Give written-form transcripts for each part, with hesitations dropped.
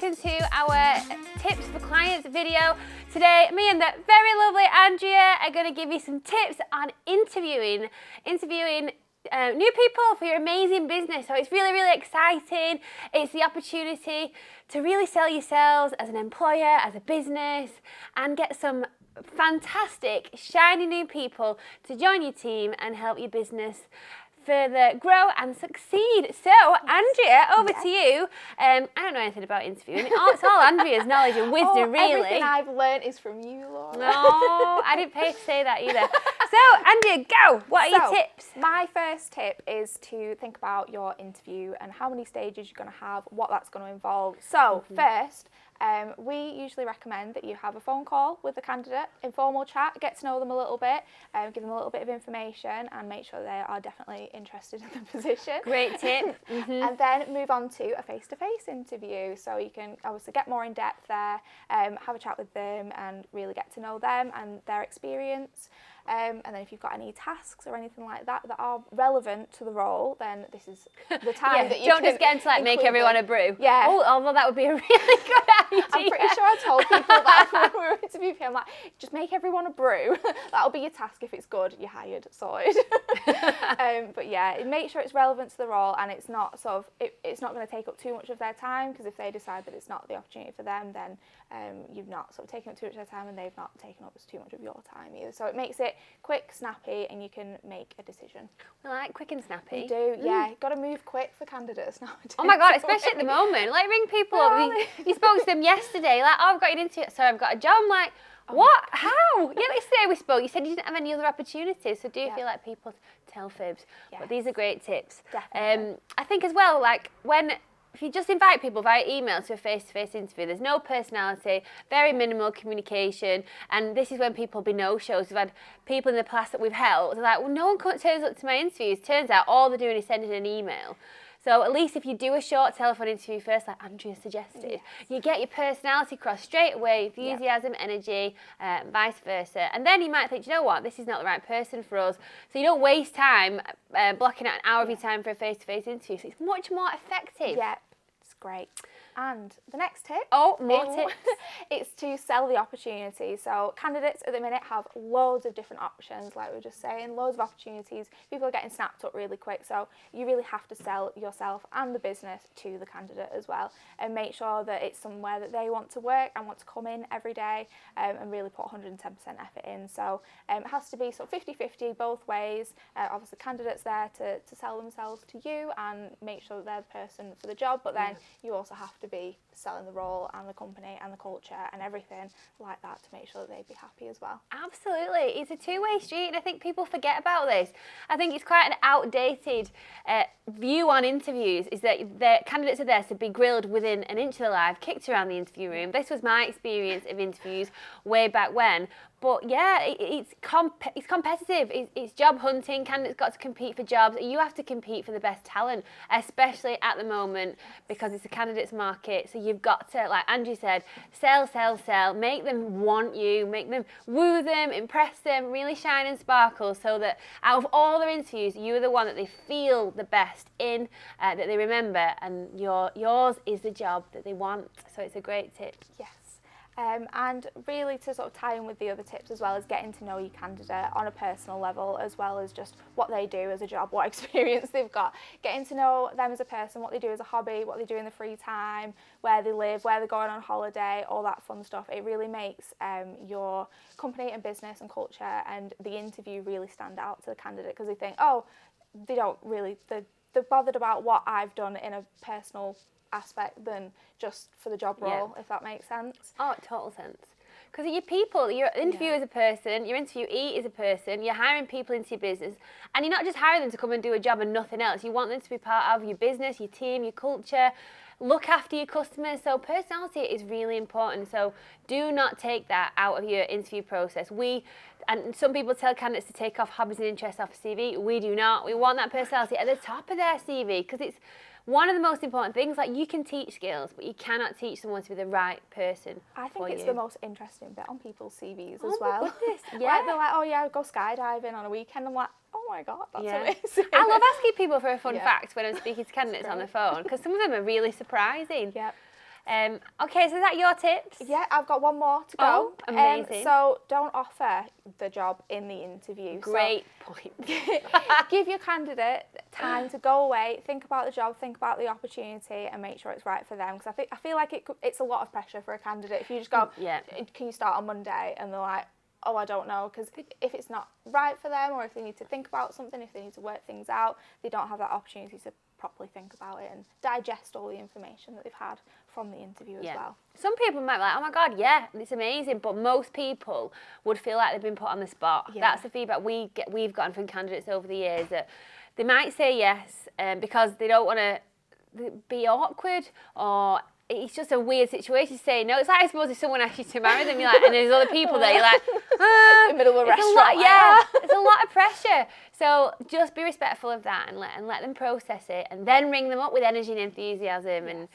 welcome to our tips for clients video. Today, me and the very lovely Andrea are going to give you some tips on interviewing new people for your amazing business. So it's really, really exciting. It's the opportunity to really sell yourselves as an employer, as a business, and get some fantastic, shiny new people to join your team and help your business further grow and succeed. So, Andrea, over to you. I don't know anything about interviewing. It's all Andrea's knowledge and wisdom, really. Everything I've learned is from you, Laura. No, I didn't pay to say that either. So, Andrea, go. What are your tips? My first tip is to think about your interview and how many stages you're going to have, what that's going to involve. So, first, we usually recommend that you have a phone call with the candidate, informal chat, get to know them a little bit, give them a little bit of information and make sure they are definitely interested in the position. Great tip. And then move on to a face-to-face interview. So you can obviously get more in depth there, have a chat with them and really get to know them and their experience. And then if you've got any tasks or anything like that that are relevant to the role, then this is the time that you don't just get into like make everyone a brew. Yeah. Oh, although that would be a really good idea. I'm pretty sure I told people that when we were interviewing him, like, just make everyone a brew. That'll be your task. If it's good, you're hired, sorted. But yeah, make sure it's relevant to the role and it's not sort of, it's not going to take up too much of their time, because if they decide that it's not the opportunity for them, then you've not sort of taken up too much of their time and they've not taken up too much of your time either. So it makes it quick, snappy, and you can make a decision. I like quick and snappy. You do, yeah. Got to move quick for candidates nowadays. Oh my God, especially at the moment. Like, ring people up. You spoke to them yesterday, like, oh, I've got an interview, sorry, I've got a job. I'm like, what? How? Yeah, yesterday we spoke. You said you didn't have any other opportunities, so do you feel like people tell fibs? Yes. But these are great tips. Definitely. I think as well, like, if you just invite people via email to a face-to-face interview, there's no personality, very minimal communication, and this is when people be no-shows. We've had people in the past that we've helped, they're like, well, no one turns up to my interviews. Turns out all they're doing is sending an email. So at least if you do a short telephone interview first, like Andrea suggested, you get your personality across straight away, enthusiasm, energy, vice versa. And then you might think, you know what, this is not the right person for us. So you don't waste time blocking out an hour of your time for a face-to-face interview. So it's much more effective. Yeah, it's great. And the next tip, more tips. It's to sell the opportunity. So candidates at the minute have loads of different options, like we were just saying, loads of opportunities. People are getting snapped up really quick, so you really have to sell yourself and the business to the candidate as well, and make sure that it's somewhere that they want to work and want to come in every day, and really put 110% effort in. So it has to be sort of 50-50 both ways. Obviously candidates there to sell themselves to you and make sure that they're the person for the job, but then you also have to be selling the role and the company and the culture and everything like that to make sure that they'd be happy as well. Absolutely. It's a two-way street, and I think people forget about this. I think it's quite an outdated view on interviews, is that the candidates are there to be grilled within an inch of their life, kicked around the interview room. This was my experience of interviews way back when. But yeah, it's competitive. It's job hunting. Candidates got to compete for jobs. You have to compete for the best talent, especially at the moment, because it's a candidates market. So you've got to, like Andrew said, sell, sell, sell. Make them want you. Make them woo them, impress them, really shine and sparkle, so that out of all their interviews, you are the one that they feel the best in, that they remember, and yours is the job that they want. So it's a great tip. Yes. And really to sort of tie in with the other tips as well, as getting to know your candidate on a personal level, as well as just what they do as a job, what experience they've got. Getting to know them as a person, what they do as a hobby, what they do in the free time, where they live, where they're going on holiday, all that fun stuff. It really makes your company and business and culture and the interview really stand out to the candidate, because they think, oh, they're bothered about what I've done in a personal aspect than just for the job role, if that makes sense. Oh, total sense. Because your people, your interviewer is a person, your interviewee is a person, you're hiring people into your business, and you're not just hiring them to come and do a job and nothing else. You want them to be part of your business, your team, your culture, look after your customers. So personality is really important. So do not take that out of your interview process. And some people tell candidates to take off hobbies and interests off a CV. We do not. We want that personality at the top of their CV, because it's one of the most important things. Like, you can teach skills, but you cannot teach someone to be the right person. I think it's the most interesting bit on people's CVs as my well. goodness. Yeah. Like, they're like, oh yeah, I go skydiving on a weekend. I'm like, oh my God, that's amazing. I love asking people for a fun fact when I'm speaking to candidates on the phone, because some of them are really surprising. Yep. Okay, so is that your tips? Yeah, I've got one more to go. Oh, amazing. So don't offer the job in the interview. Great point. Give your candidate time to go away, think about the job, think about the opportunity, and make sure it's right for them. Because I feel like it's a lot of pressure for a candidate if you just go, can you start on Monday? And they're like, oh, I don't know. Because if it's not right for them, or if they need to think about something, if they need to work things out, they don't have that opportunity to properly think about it and digest all the information that they've had from the interview as well. Some people might be like, oh my God, yeah, it's amazing. But most people would feel like they've been put on the spot. Yeah. That's the feedback we've gotten from candidates over the years, that they might say yes because they don't want to be awkward, or it's just a weird situation to say no. It's like, I suppose, if someone asks you to marry them, you're like, and there's other people there, you're like, in the middle of a restaurant. It's a lot of pressure. So just be respectful of that and let them process it, and then ring them up with energy and enthusiasm. And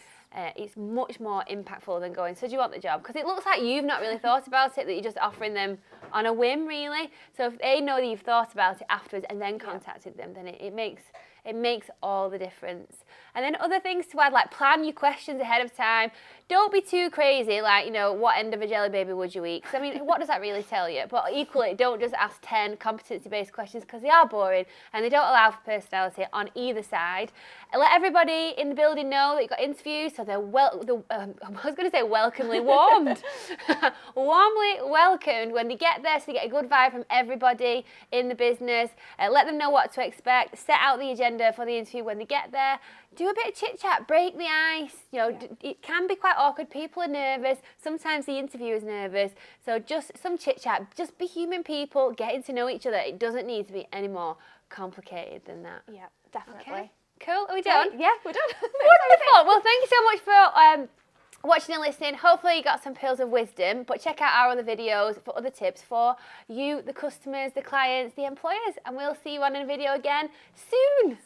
it's much more impactful than going, so do you want the job? Because it looks like you've not really thought about it, that you're just offering them on a whim, really. So if they know that you've thought about it afterwards and then contacted them, then it makes all the difference. And then other things to add, like plan your questions ahead of time. Don't be too crazy, like, you know, what end of a jelly baby would you eat? Because, I mean, what does that really tell you? But equally, don't just ask 10 competency-based questions, because they are boring and they don't allow for personality on either side. And let everybody in the building know that you've got interviews, so they're I was going to say welcomely warmed. Warmly welcomed when they get there, so they get a good vibe from everybody in the business. Let them know what to expect. Set out the agenda for the interview when they get there. Do a bit of chit-chat, break the ice. You know, it can be quite awkward. People are nervous. Sometimes the interviewer is nervous. So just some chit-chat. Just be human people, getting to know each other. It doesn't need to be any more complicated than that. Yeah, definitely. Okay. Cool. Are we done? Yeah, we're done. Wonderful. Well, thank you so much for watching and listening. Hopefully you got some pearls of wisdom, but check out our other videos for other tips for you, the customers, the clients, the employers, and we'll see you on a video again soon.